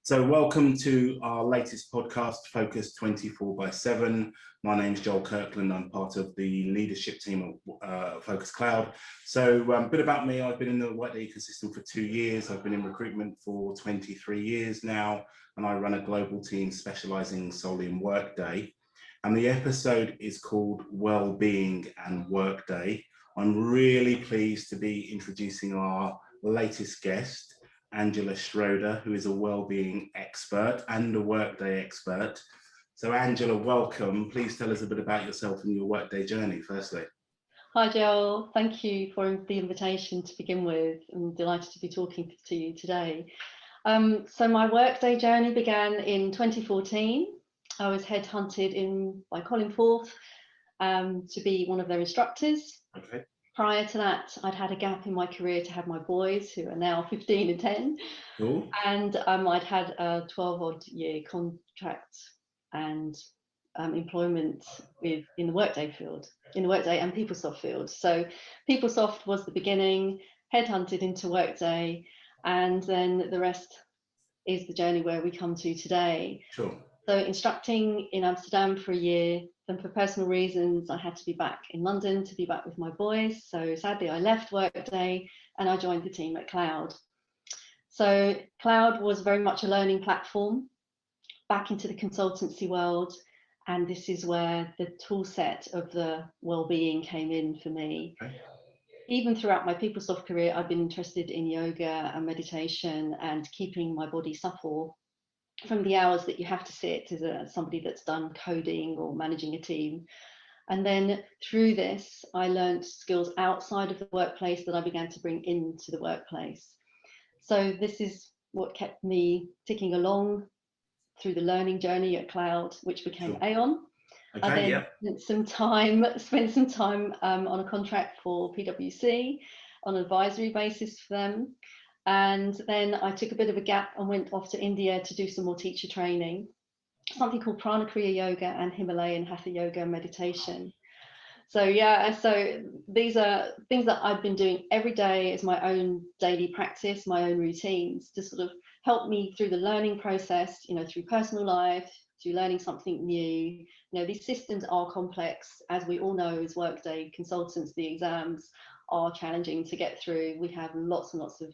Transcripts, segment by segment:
So welcome to our latest podcast, Focus 24/7. My name's Joel Kirkland. I'm part of the leadership team of Focus Cloud. So a bit about me, I've been in the Workday ecosystem for 2 years. I've been in recruitment for 23 years now, and I run a global team specializing solely in Workday. And the episode is called Wellbeing and Workday. I'm really pleased to be introducing our latest guest, Angela Schroeder, who is a wellbeing expert and a Workday expert. So Angela, welcome. Please tell us a bit about yourself and your Workday journey, firstly. Hi Joel, thank you for the invitation to begin with. I'm delighted to be talking to you today. So my Workday journey began in 2014. I was headhunted by Colin Forth to be one of their instructors. Okay. Prior to that, I'd had a gap in my career to have my boys, who are now 15 and 10. Cool. And I'd had a 12-odd year contract and employment in the Workday field, in the Workday and PeopleSoft field. So PeopleSoft was the beginning, headhunted into Workday, and then the rest is the journey where we come to today. Sure. So instructing in Amsterdam for a year, then for personal reasons, I had to be back in London to be back with my boys. So sadly, I left Workday and I joined the team at Cloud. So Cloud was very much a learning platform back into the consultancy world. And this is where the tool set of the well-being came in for me. Okay. Even throughout my PeopleSoft career, I've been interested in yoga and meditation and keeping my body supple from the hours that you have to sit as somebody that's done coding or managing a team. And then through this, I learned skills outside of the workplace that I began to bring into the workplace. So this is what kept me ticking along through the learning journey at Cloud, which became Sure. Aon. Okay, I then yeah. spent some time on a contract for PwC on an advisory basis for them. And then I took a bit of a gap and went off to India to do some more teacher training, something called Prana Kriya Yoga and Himalayan Hatha Yoga meditation. So yeah, so these are things that I've been doing every day as my own daily practice, my own routines to sort of help me through the learning process, through personal life, through learning something new. These systems are complex, as we all know as Workday consultants. The exams are challenging to get through. We have lots and lots of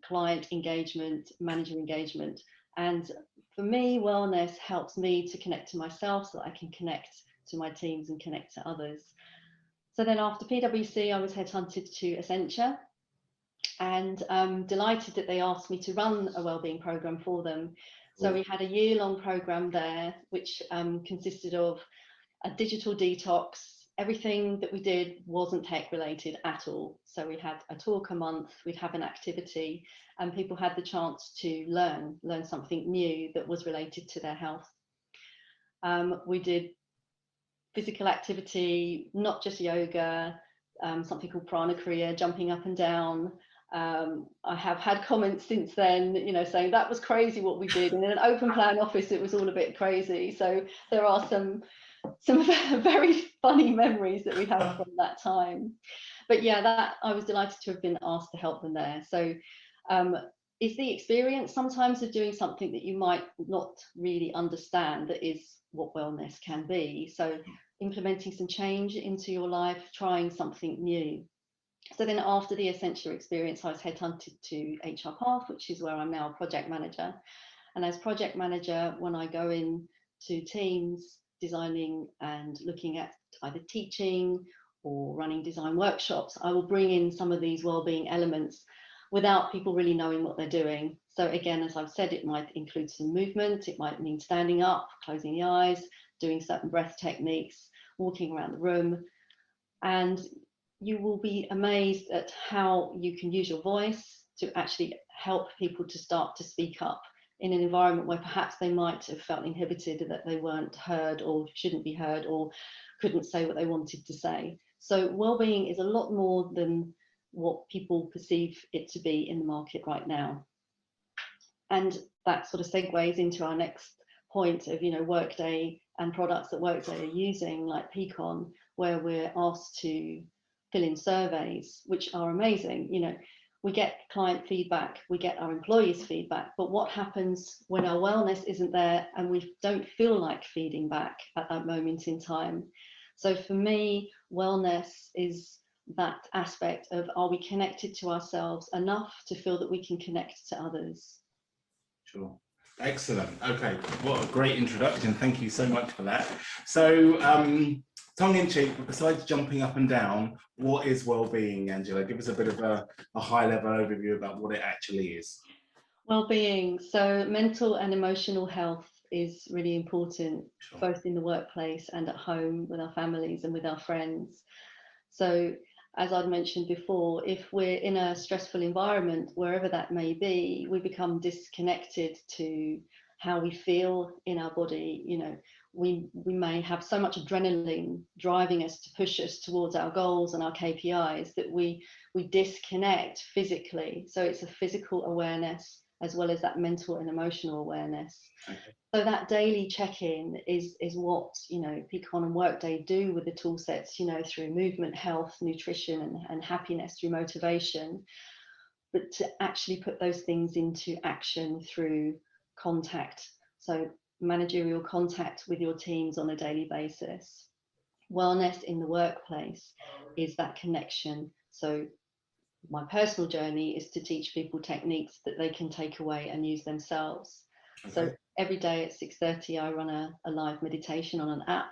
client engagement, manager engagement. And for me, wellness helps me to connect to myself so that I can connect to my teams and connect to others. So then after PwC, I was headhunted to Accenture, and I'm delighted that they asked me to run a wellbeing program for them. So we had a year-long program there, which consisted of a digital detox. Everything that we did wasn't tech related at all. So we had a talk a month, we'd have an activity, and people had the chance to learn something new that was related to their health. We did physical activity, not just yoga, something called Prana Kriya, jumping up and down. I have had comments since then, saying that was crazy what we did. And in an open plan office, it was all a bit crazy. So there are some very funny memories that we have from that time. But yeah, that I was delighted to have been asked to help them there. So it's the experience sometimes of doing something that you might not really understand that is what wellness can be. So implementing some change into your life, trying something new. So then after the Accenture experience, I was headhunted to HR Path, which is where I'm now a project manager. And as project manager, when I go in to teams, designing and looking at either teaching or running design workshops, I will bring in some of these wellbeing elements without people really knowing what they're doing. So again, as I've said, it might include some movement, it might mean standing up, closing the eyes, doing certain breath techniques, walking around the room. And you will be amazed at how you can use your voice to actually help people to start to speak up in an environment where perhaps they might have felt inhibited, that they weren't heard or shouldn't be heard or couldn't say what they wanted to say. So wellbeing is a lot more than what people perceive it to be in the market right now. And that sort of segues into our next point of, Workday and products that Workday are using, like Peakon, where we're asked to fill in surveys, which are amazing. we get client feedback, we get our employees' feedback, but what happens when our wellness isn't there and we don't feel like feeding back at that moment in time? So for me, wellness is that aspect of, are we connected to ourselves enough to feel that we can connect to others? Sure. Excellent. Okay, what a great introduction. Thank you so much for that. So, tongue in cheek, besides jumping up and down, what is well-being, Angela? Give us a bit of a high-level overview about what it actually is. Well-being, so mental and emotional health is really important, Sure. both in the workplace and at home with our families and with our friends. So as I'd mentioned before, if we're in a stressful environment, wherever that may be, we become disconnected to how we feel in our body. You know, we may have so much adrenaline driving us to push us towards our goals and our KPIs that we disconnect physically. So it's a physical awareness as well as that mental and emotional awareness. Okay. So that daily check-in is what, you know, Peakon and Workday do with the tool sets, you know, through movement, health, nutrition, and happiness, through motivation, but to actually put those things into action through contact. So managerial contact with your teams on a daily basis. Wellness in the workplace is that connection. So my personal journey is to teach people techniques that they can take away and use themselves. Okay. So every day at 6:30, I run a live meditation on an app.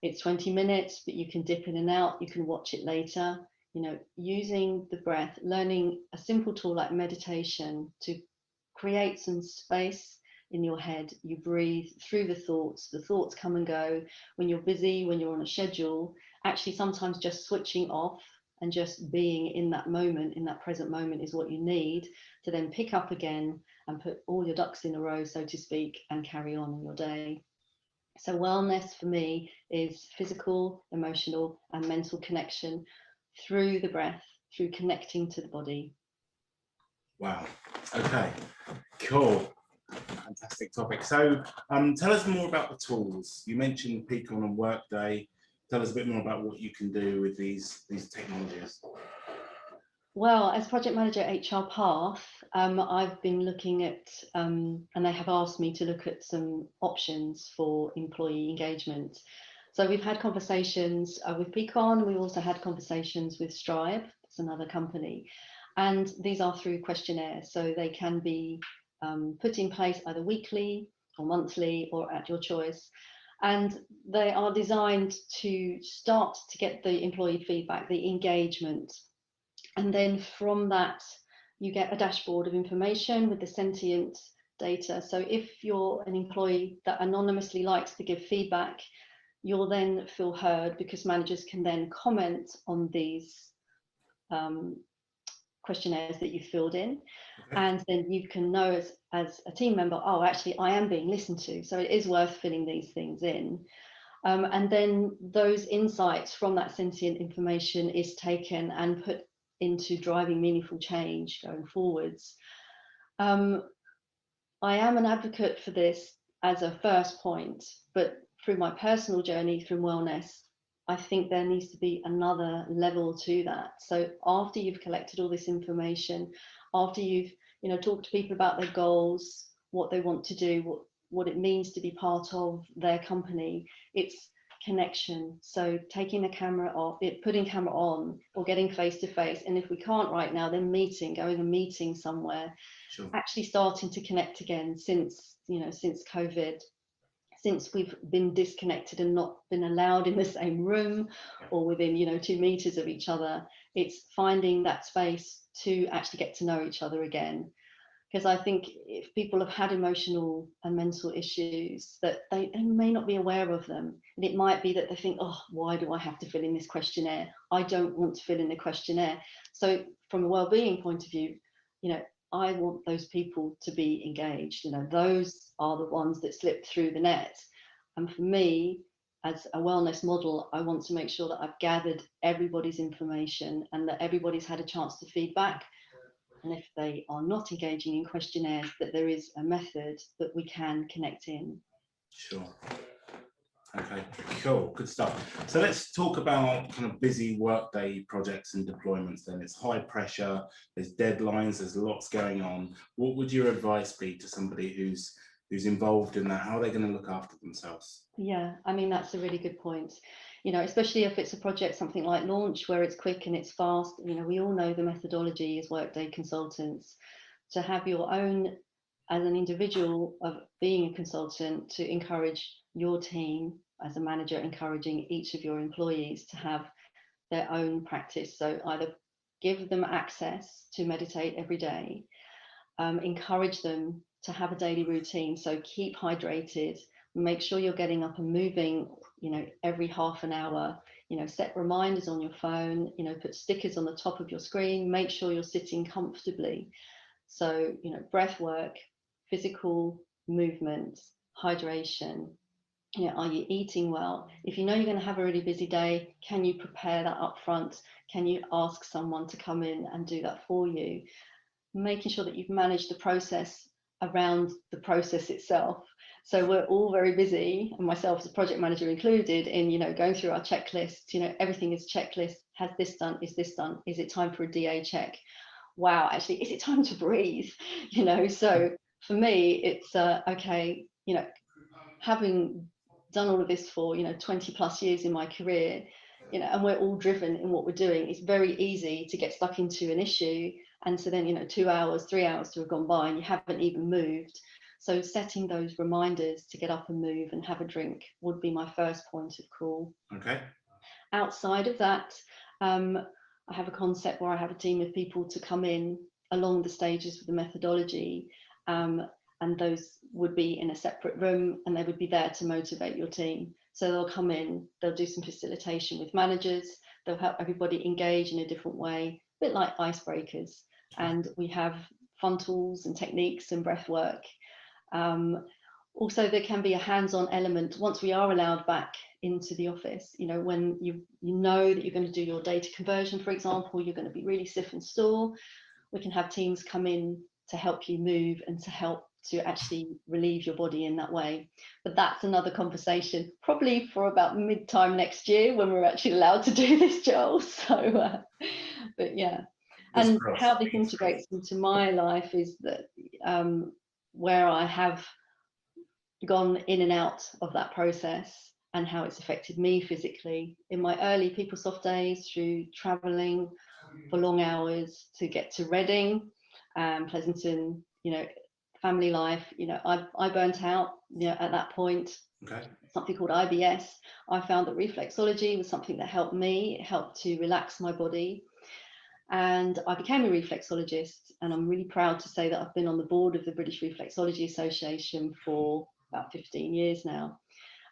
It's 20 minutes, but you can dip in and out. You can watch it later. You know, using the breath, learning a simple tool like meditation to create some space in your head. You breathe through the thoughts come and go. When you're busy, when you're on a schedule, actually sometimes just switching off and just being in that moment, in that present moment, is what you need to then pick up again and put all your ducks in a row, so to speak, and carry on in your day. So wellness for me is physical, emotional, and mental connection through the breath, through connecting to the body. Wow. Okay. Cool. Fantastic topic. So tell us more about the tools. You mentioned Peakon and Workday. Tell us a bit more about what you can do with these technologies. Well, as project manager at HR Path, I've been looking at, and they have asked me to look at some options for employee engagement. So we've had conversations with Peakon. We've also had conversations with Stripe, it's another company. And these are through questionnaires. So they can be put in place either weekly or monthly or at your choice. And they are designed to start to get the employee feedback, the engagement. And then from that, you get a dashboard of information with the sentient data. So if you're an employee that anonymously likes to give feedback, you'll then feel heard because managers can then comment on these questionnaires that you filled in. Okay. And then you can know as a team member, oh, actually, I am being listened to. So it is worth filling these things in. And then those insights from that sentient information is taken and put into driving meaningful change going forwards. I am an advocate for this as a first point, but through my personal journey through wellness, I think there needs to be another level to that. So after you've collected all this information, after you've talked to people about their goals, what they want to do, what it means to be part of their company, it's connection. So taking the camera off, putting camera on, or getting face to face. And if we can't right now, then going and meeting somewhere. Sure. Actually starting to connect again since COVID, since we've been disconnected and not been allowed in the same room or within 2 meters of each other. It's finding that space to actually get to know each other again. Because I think if people have had emotional and mental issues, that they may not be aware of them. And it might be that they think, oh, why do I have to fill in this questionnaire? I don't want to fill in the questionnaire. So from a wellbeing point of view, I want those people to be engaged. Those are the ones that slip through the net. And for me, as a wellness model, I want to make sure that I've gathered everybody's information and that everybody's had a chance to feedback. And if they are not engaging in questionnaires, that there is a method that we can connect in. Sure. Okay, cool, good stuff. So let's talk about kind of busy workday projects and deployments then. It's high pressure, there's deadlines, there's lots going on. What would your advice be to somebody who's involved in that? How are they going to look after themselves? Yeah, I mean, that's a really good point. Especially if it's a project, something like launch, where it's quick and it's fast. We all know the methodology as Workday consultants to have your own, as an individual of being a consultant, to encourage your team as a manager, encouraging each of your employees to have their own practice. So either give them access to meditate every day, encourage them to have a daily routine. So keep hydrated, make sure you're getting up and moving, every half an hour, set reminders on your phone, put stickers on the top of your screen, make sure you're sitting comfortably. So, breath work, physical movement, hydration. Are you eating well? If you know you're going to have a really busy day, can you prepare that up front? Can you ask someone to come in and do that for you? Making sure that you've managed the process around the process itself. So we're all very busy, and myself as a project manager included, in going through our checklist. Everything is checklist. Has this done? Is this done? Is it time for a DA check? Wow, actually, is it time to breathe? So for me, it's okay. Having done all of this for 20 plus years in my career, and we're all driven in what we're doing, it's very easy to get stuck into an issue, and so then 2 hours, 3 hours to have gone by and you haven't even moved. So setting those reminders to get up and move and have a drink would be my first point of call. Okay. Outside of that, I have a concept where I have a team of people to come in along the stages of the methodology, and those would be in a separate room, and they would be there to motivate your team. So they'll come in, they'll do some facilitation with managers, they'll help everybody engage in a different way, a bit like icebreakers. And we have fun tools and techniques and breath work. Also, there can be a hands-on element once we are allowed back into the office. When you know that you're going to do your data conversion, for example, you're going to be really stiff and sore, we can have teams come in to help you move and to help to actually relieve your body in that way. But that's another conversation, probably for about mid-time next year when we're actually allowed to do this, Joel. So, but yeah. And how this integrates into my life is that where I have gone in and out of that process and how it's affected me physically. In my early PeopleSoft days, through traveling for long hours to get to Reading, Pleasanton, family life, I burnt out, at that point. Okay. Something called IBS. I found that reflexology was something that helped me. It helped to relax my body. And I became a reflexologist, and I'm really proud to say that I've been on the board of the British Reflexology Association for about 15 years now.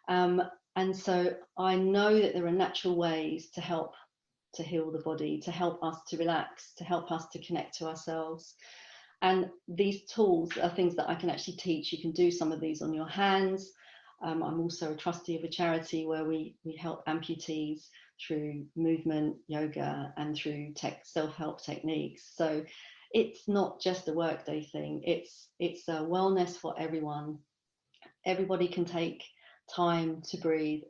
And so I know that there are natural ways to help to heal the body, to help us to relax, to help us to connect to ourselves. And these tools are things that I can actually teach. You can do some of these on your hands. I'm also a trustee of a charity where we help amputees through movement, yoga, and through self-help techniques. So it's not just a workday thing. It's a wellness for everyone. Everybody can take time to breathe.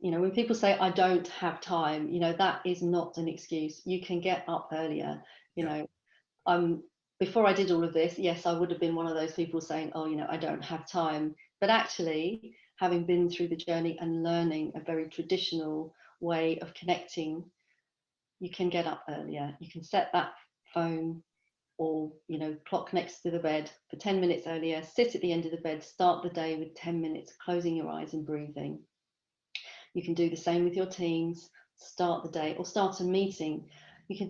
When people say I don't have time, that is not an excuse. You can get up earlier. Before I did all of this, yes, I would have been one of those people saying, oh, I don't have time. But actually, having been through the journey and learning a very traditional way of connecting, you can get up earlier. You can set that phone or clock next to the bed for 10 minutes earlier, sit at the end of the bed, start the day with 10 minutes closing your eyes and breathing. You can do the same with your teams, start the day or start a meeting.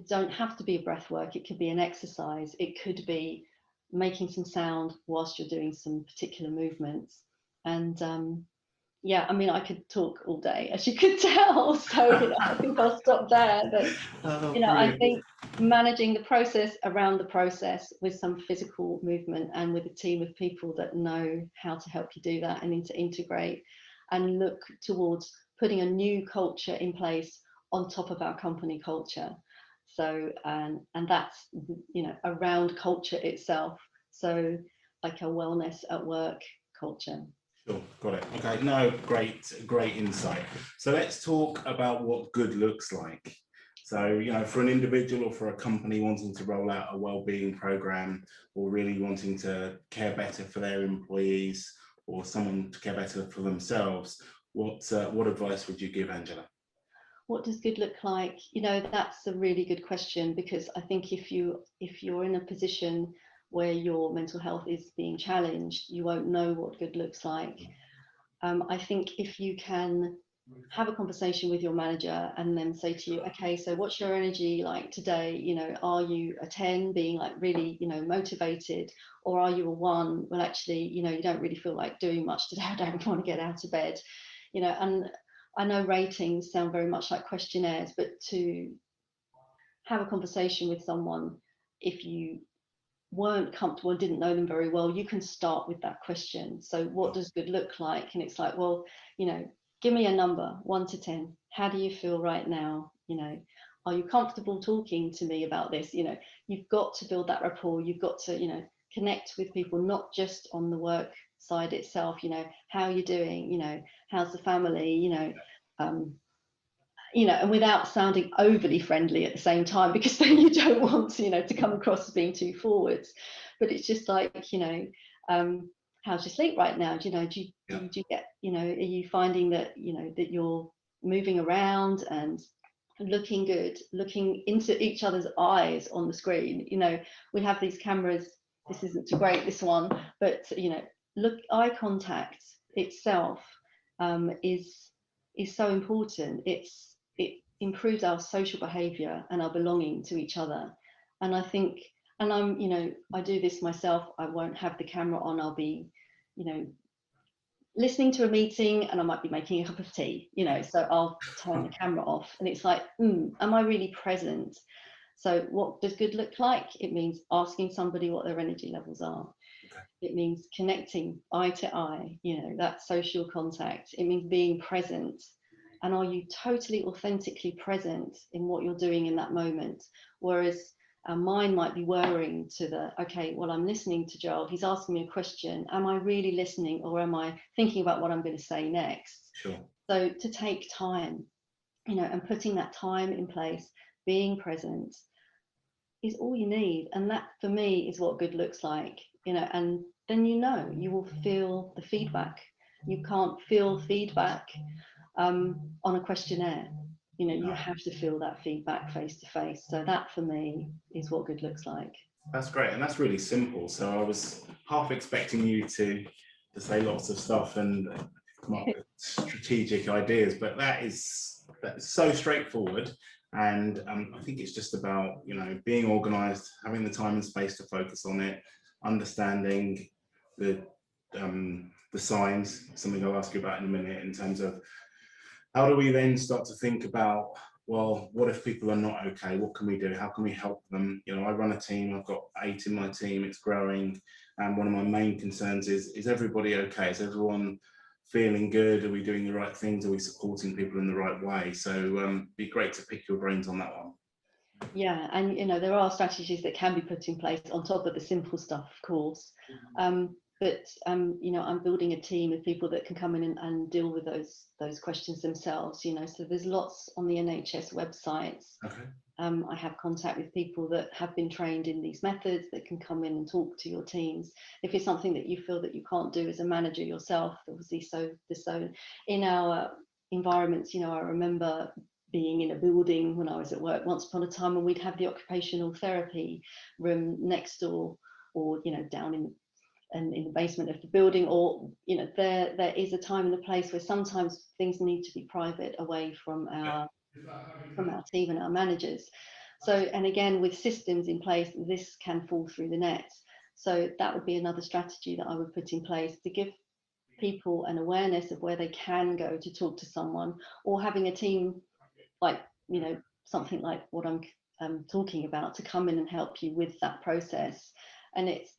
Don't have to be a breath work, it could be an exercise, it could be making some sound whilst you're doing some particular movements. And yeah, I mean, I could talk all day, as you could tell, so I think I'll stop there. But I think managing the process around the process with some physical movement and with a team of people that know how to help you do that and to integrate and look towards putting a new culture in place on top of our company culture. So and that's around culture itself, so like a wellness at work culture. Sure, got it. Okay, no, great insight. So let's talk about what good looks like. So, for an individual or for a company wanting to roll out a wellbeing program, or really wanting to care better for their employees, or someone to care better for themselves, what advice would you give, Angela? What does good look like? That's a really good question, because I think if you're in a position where your mental health is being challenged, you won't know what good looks like. I think if you can have a conversation with your manager and then say to you, okay, so what's your energy like today? Are you a 10 being like really, motivated, or are you a 1? Well, actually, you don't really feel like doing much today. I don't want to get out of bed, and I know ratings sound very much like questionnaires, but to have a conversation with someone, if you weren't comfortable and didn't know them very well, you can start with that question. So what does good look like? And it's like, well, give me a number, 1 to 10. How do you feel right now? Are you comfortable talking to me about this? You've got to build that rapport. You've got to, connect with people, not just on the work side itself. How are you doing? How's the family? And without sounding overly friendly at the same time, because then you don't want to come across as being too forwards. But it's just like, how's your sleep right now? Do you get, are you finding that, that you're moving around and looking good, looking into each other's eyes on the screen? We have these cameras. This isn't too great, this one, but look, eye contact itself is so important. It improves our social behavior and our belonging to each other. And I think, and I do this myself. I won't have the camera on. I'll be, listening to a meeting, and I might be making a cup of tea, so I'll turn the camera off, and it's like, am I really present? So what does good look like? It means asking somebody what their energy levels are. Okay. It means connecting eye to eye, that social contact. It means being present. And are you totally authentically present in what you're doing in that moment? Whereas our mind might be whirring to okay, well, I'm listening to Joel. He's asking me a question. Am I really listening, or am I thinking about what I'm going to say next? Sure. So to take time, and putting that time in place, being present, is all you need. And that, for me, is what good looks like. And then you will feel the feedback. You can't feel feedback on a questionnaire. You have to feel that feedback face to face. So that, for me, is what good looks like. That's great, and that's really simple. So I was half expecting you to say lots of stuff and come up with strategic ideas, but that's so straightforward. And I think it's just about being organised, having the time and space to focus on it, understanding the signs. Something I'll ask you about in a minute, in terms of how do we then start to think about, well, what if people are not okay? What can we do? How can we help them? I run a team. I've got 8 in my team. It's growing. And one of my main concerns is everybody okay? Is everyone feeling good? Are we doing the right things? Are we supporting people in the right way? So it'd be great to pick your brains on that one. Yeah, and there are strategies that can be put in place on top of the simple stuff, of course. But I'm building a team of people that can come in and deal with those questions themselves. So there's lots on the NHS websites. Okay. I have contact with people that have been trained in these methods that can come in and talk to your teams. If it's something that you feel that you can't do as a manager yourself, obviously, so in our environments, I remember being in a building when I was at work once upon a time, and we'd have the occupational therapy room next door, or down in the basement of the building, or there is a time and a place where sometimes things need to be private, away from our team and our managers. So, and again, with systems in place, this can fall through the net. So that would be another strategy that I would put in place, to give people an awareness of where they can go to talk to someone, or having a team like something like what I'm talking about, to come in and help you with that process. And it's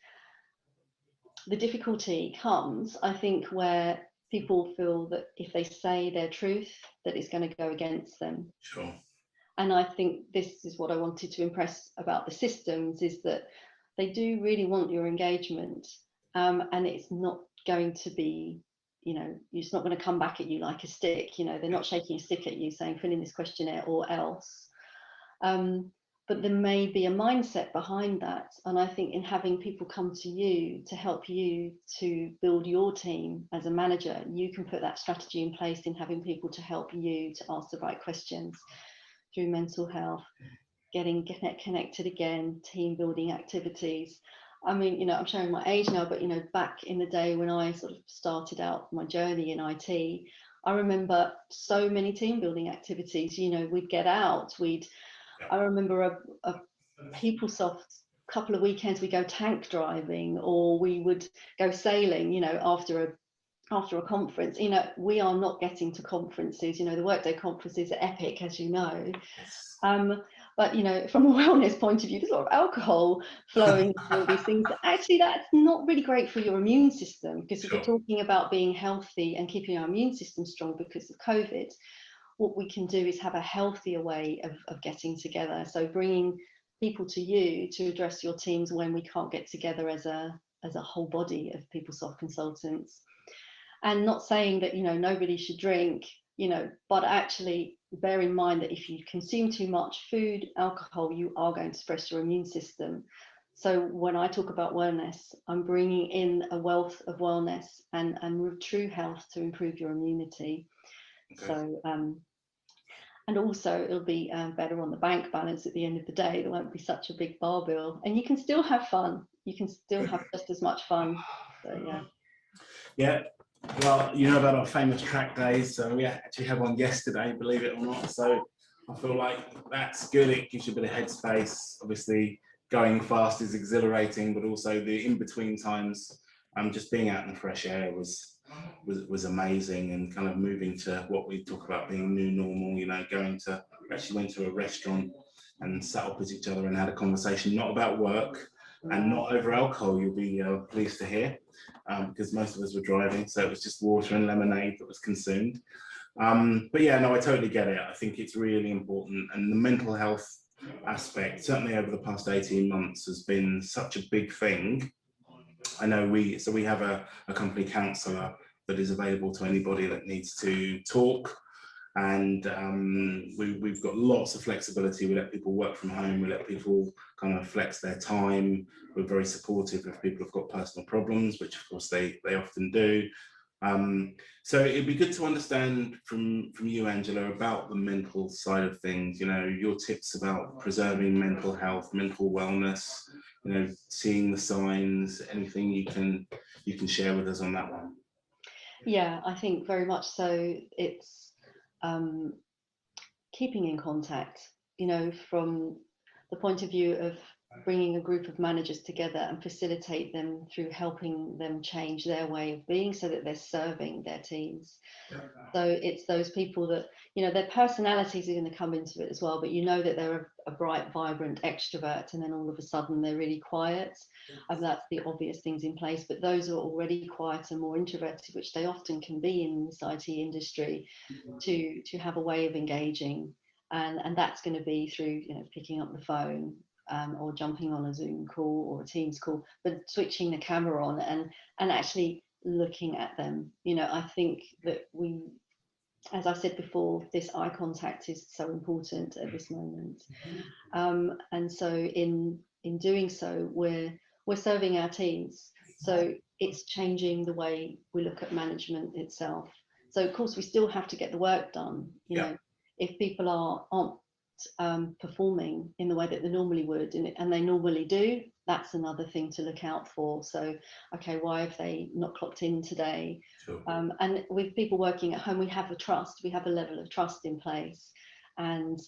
the difficulty comes, I think, where people feel that if they say their truth, that it's going to go against them. Sure. And I think this is what I wanted to impress about the systems, is that they do really want your engagement, and it's not going to be you know, it's not going to come back at you like a stick. You know, they're not shaking a stick at you saying fill in this questionnaire or else. But there may be a mindset behind that. And I think in having people come to you to help you to build your team as a manager, you can put that strategy in place in having people to help you to ask the right questions through mental health, getting connected again, team building activities. I mean, you know, I'm showing my age now, but, you know, back in the day when I sort of started out my journey in IT, I remember so many team building activities. You know, we'd get out, I remember a PeopleSoft couple of weekends we go tank driving, or we would go sailing, you know, after a conference. You know, we are not getting to conferences. You know, the Workday conferences are epic, as you know. But, you know, from a wellness point of view, there's a lot of alcohol flowing through all these things. Actually, that's not really great for your immune system, because if we're talking about being healthy and keeping our immune system strong because of COVID, what we can do is have a healthier way of getting together. So bringing people to you to address your teams when we can't get together as a whole body of PeopleSoft consultants. And not saying that, you know, nobody should drink, you know, but actually bear in mind that if you consume too much food, alcohol, you are going to suppress your immune system. So when I talk about wellness, I'm bringing in a wealth of wellness and true health to improve your immunity. Okay. So, and also it'll be better on the bank balance at the end of the day. There won't be such a big bar bill, and you can still have fun. You can still have just as much fun. So yeah. Yeah. Well, you know about our famous track days, so we actually had one yesterday, believe it or not. So I feel like that's good. It gives you a bit of headspace. Obviously, going fast is exhilarating, but also the in-between times, just being out in the fresh air was amazing, and kind of moving to what we talk about being new normal. You know, actually went to a restaurant and sat opposite each other and had a conversation, not about work and not over alcohol, you'll be pleased to hear. Because most of us were driving, so it was just water and lemonade that was consumed. But yeah, no, I totally get it. I think it's really important, and the mental health aspect, certainly over the past 18 months, has been such a big thing. I know we have a company counsellor that is available to anybody that needs to talk, and we've got lots of flexibility. We let people work from home, we let people kind of flex their time. We're very supportive if people have got personal problems, which of course they often do. So it'd be good to understand from you, Angela, about the mental side of things. You know, your tips about preserving mental health, mental wellness, you know, seeing the signs, anything you can share with us on that one. Yeah, I think very much so. It's keeping in contact, you know, from the point of view of bringing a group of managers together and facilitate them through helping them change their way of being so that they're serving their teams. So it's those people that, you know, their personalities are going to come into it as well, but you know that they're a bright, vibrant extrovert, and then all of a sudden they're really quiet. And that's the obvious things in place. But those who are already quiet and more introverted, which they often can be in this IT industry, to have a way of engaging. And that's going to be through, you know, picking up the phone, or jumping on a Zoom call or a Teams call, but switching the camera on and actually looking at them. You know, I think that we, as I said before, this eye contact is so important at this moment. And so in doing so, we're serving our teams. So it's changing the way we look at management itself. So of course we still have to get the work done. You know, if people aren't performing in the way that they normally would, and they normally do, that's another thing to look out for. So, okay, why have they not clocked in today? Sure. And with people working at home, we have a level of trust in place, and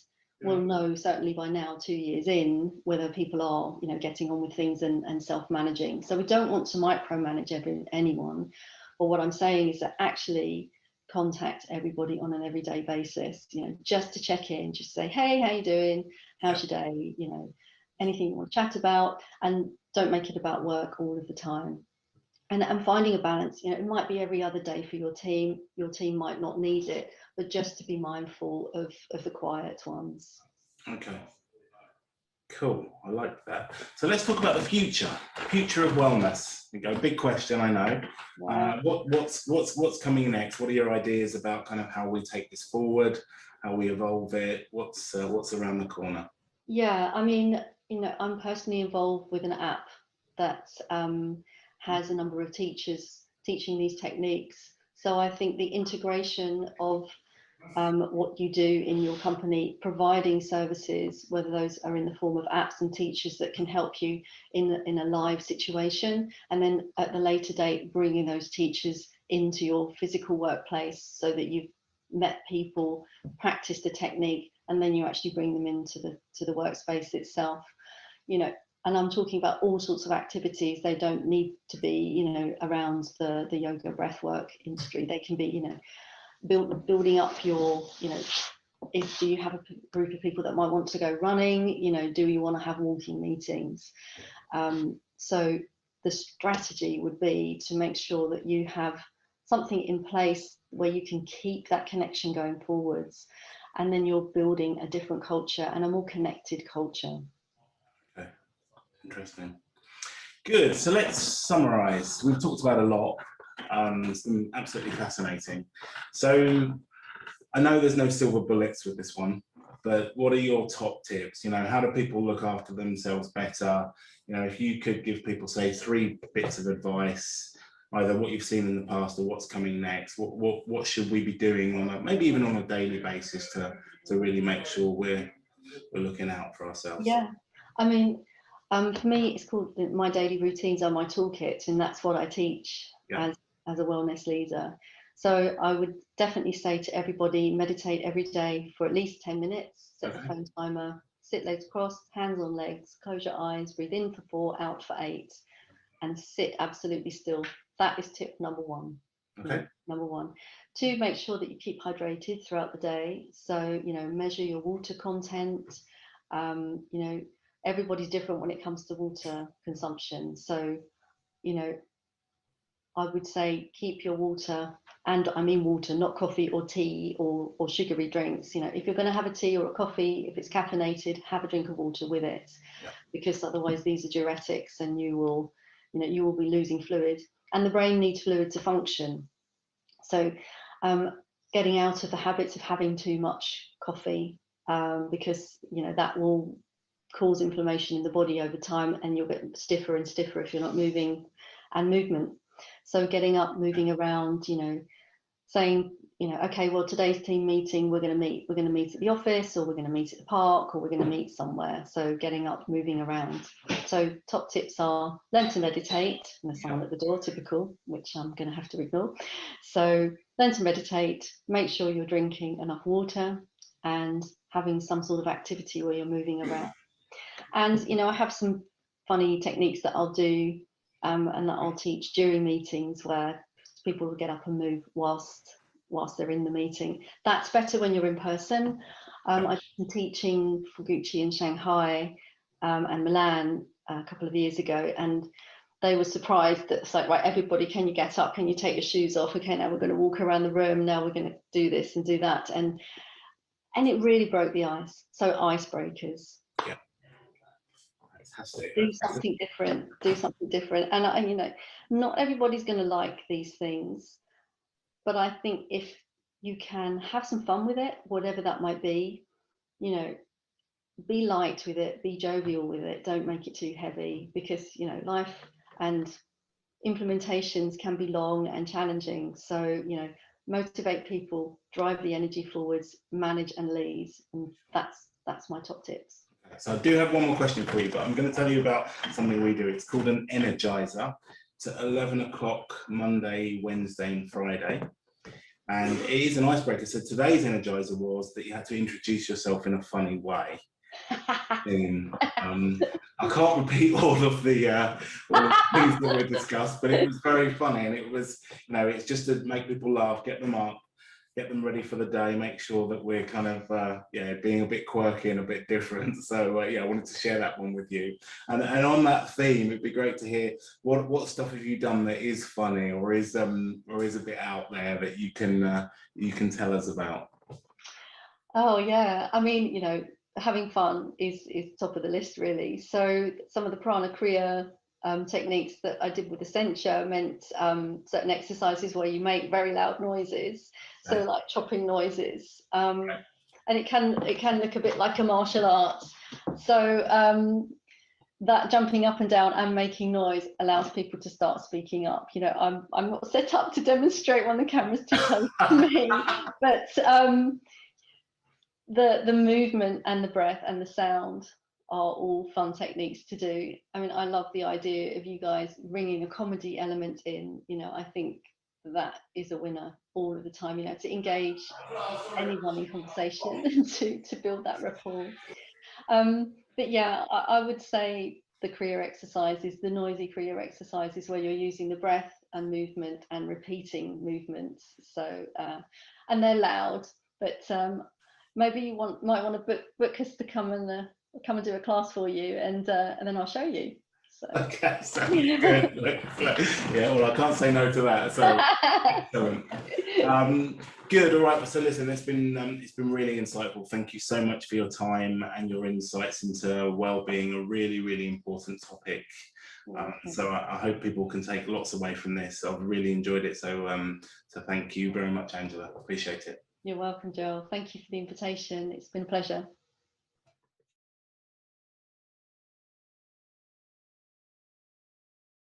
we'll know certainly by now, 2 years in, whether people are, you know, getting on with things and self-managing. So we don't want to micromanage anyone, but what I'm saying is that actually contact everybody on an everyday basis, you know, just to check in, just say, hey, how you doing? How's your day? You know, anything you want to chat about, and don't make it about work all of the time. And finding a balance, you know, it might be every other day for your team might not need it, but just to be mindful of the quiet ones. Okay. Cool, I like that. So let's talk about the future of wellness. There you go. Big question, I know. Wow. What's coming next? What are your ideas about kind of how we take this forward, how we evolve it? What's around the corner? Yeah, I mean, I'm personally involved with an app that has a number of teachers teaching these techniques. So I think the integration of what you do in your company, providing services, whether those are in the form of apps and teachers that can help you in a live situation, and then at the later date, bringing those teachers into your physical workplace so that you've met people, practiced the technique, and then you actually bring them into the workspace itself. And I'm talking about all sorts of activities. They don't need to be, around the yoga breathwork industry. They can be, building up your, do you have a group of people that might want to go running? Do you want to have walking meetings? So the strategy would be to make sure that you have something in place where you can keep that connection going forwards, and then you're building a different culture and a more connected culture. Okay, interesting. Good. So let's summarize. We've talked about a lot. It's been absolutely fascinating. So I know there's no silver bullets with this one, but what are your top tips? How do people look after themselves better? If you could give people, say, 3 bits of advice, either what you've seen in the past or what's coming next, what should we be doing maybe even on a daily basis to really make sure we're looking out for ourselves? Yeah, I mean, for me, it's called my daily routines are my toolkit, and that's what I teach as a wellness leader. So I would definitely say to everybody, meditate every day for at least 10 minutes, set the phone timer, sit legs crossed, hands on legs, close your eyes, breathe in for 4, out for 8, and sit absolutely still. That is tip number 1. Okay. Number 1. 2, make sure that you keep hydrated throughout the day. So, measure your water content. Everybody's different when it comes to water consumption. So, I would say keep your water, and I mean water, not coffee or tea or sugary drinks. If you're going to have a tea or a coffee, if it's caffeinated, have a drink of water with it, because otherwise these are diuretics and you will be losing fluid, and the brain needs fluid to function. So getting out of the habits of having too much coffee, because that will cause inflammation in the body over time, and you'll get stiffer and stiffer if you're not moving, and movement. So getting up, moving around, saying, okay, well, today's team meeting, we're going to meet at the office, or we're going to meet at the park, or we're going to meet somewhere. So getting up, moving around. So top tips are learn to meditate. And there's someone at the door, typical, which I'm going to have to ignore. So learn to meditate, make sure you're drinking enough water and having some sort of activity where you're moving around. And, I have some funny techniques that I'll do and that I'll teach during meetings where people will get up and move whilst they're in the meeting. That's better when you're in person. I've been teaching for Gucci in Shanghai and Milan a couple of years ago, and they were surprised that it's like, right, everybody, can you get up? Can you take your shoes off? Okay, now we're going to walk around the room. Now we're going to do this and do that. And it really broke the ice. So icebreakers. Yeah. Fantastic. Do something different. And not everybody's going to like these things, but I think if you can have some fun with it, whatever that might be, be light with it, be jovial with it, don't make it too heavy, because life and implementations can be long and challenging. So motivate people, drive the energy forwards, manage and lead, and that's my top tips. So I do have one more question for you, but I'm going to tell you about something we do. It's called an energizer. It's at 11 o'clock Monday, Wednesday and Friday. And it is an icebreaker. So today's energizer was that you had to introduce yourself in a funny way. I can't repeat all of the things that were discussed, but it was very funny. And it was, it's just to make people laugh, get them up, get them ready for the day, make sure that we're kind of being a bit quirky and a bit different. So I wanted to share that one with you. And on that theme, it'd be great to hear what stuff have you done that is funny or is a bit out there that you can tell us about. Oh yeah, I mean, having fun is top of the list, really. So some of the Prana Kriya techniques that I did with Essentia meant certain exercises where you make very loud noises, so like chopping noises, and it can look a bit like a martial art. So that jumping up and down and making noise allows people to start speaking up. You know, I'm not set up to demonstrate when the camera's too close to me, but the movement and the breath and the sound are all fun techniques to do. I mean, I love the idea of you guys bringing a comedy element in. You know, I think that is a winner all of the time, you know, to engage anyone in conversation and to build that rapport. But yeah, I would say the Kriya exercises, the noisy Kriya exercises where you're using the breath and movement and repeating movements. So, and they're loud, but maybe you might want to book us to come and do a class for you, and then I'll show you. So. Okay, sounds good. Yeah, well, I can't say no to that. So excellent. Good. All right. So listen, it's been really insightful. Thank you so much for your time and your insights into well-being, a really, really important topic. So I hope people can take lots away from this. I've really enjoyed it. So so thank you very much, Angela. Appreciate it. You're welcome, Joel. Thank you for the invitation. It's been a pleasure.